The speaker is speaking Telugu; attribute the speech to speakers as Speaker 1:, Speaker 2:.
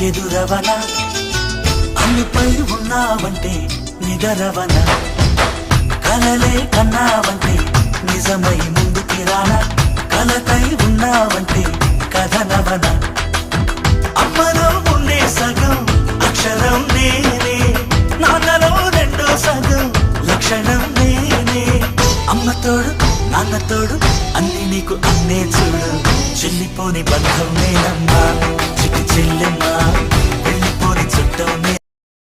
Speaker 1: ఎదురవన అన్నిపై ఉన్నావంటే నిగరవన కలలే కన్నావంటే నిజమై ముందుకి రానా కలతై ఉన్నావంటే కథనవన అమ్మలో ఉండే సగం అక్షరం నేనే నాన్నలో రెండో సగం లక్షణం నేనే అమ్మ తోడు నాన్న తోడు అన్ని నీకు అన్నే చూడు చెల్లిపోని బంధం నేనమ్మా చిట్టి చెల్లెమ్మా వెళ్ళిపోని చుట్టం